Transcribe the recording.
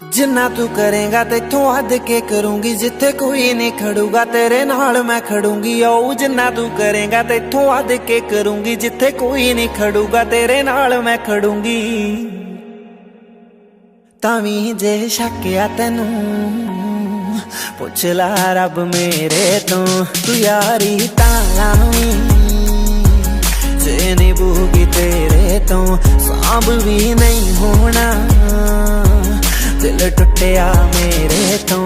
जिन्ना तू करेगा तैथों हद के करूंगी, जिथे कोई नहीं खड़ूगा तेरे नाल मैं खड़ूंगी। ओ जिन्ना तू करेगा तैथों हद के करूंगी, जिथे कोई नहीं खड़ूगा तेरे नाल मैं खड़ूंगी। तावी जे शक आ तैनू पुछ ला रब मेरे तो, तू यारी तावी जे निभूगी तेरे तो सांभ भी नहीं होना। दिल टुटिया मेरे तो।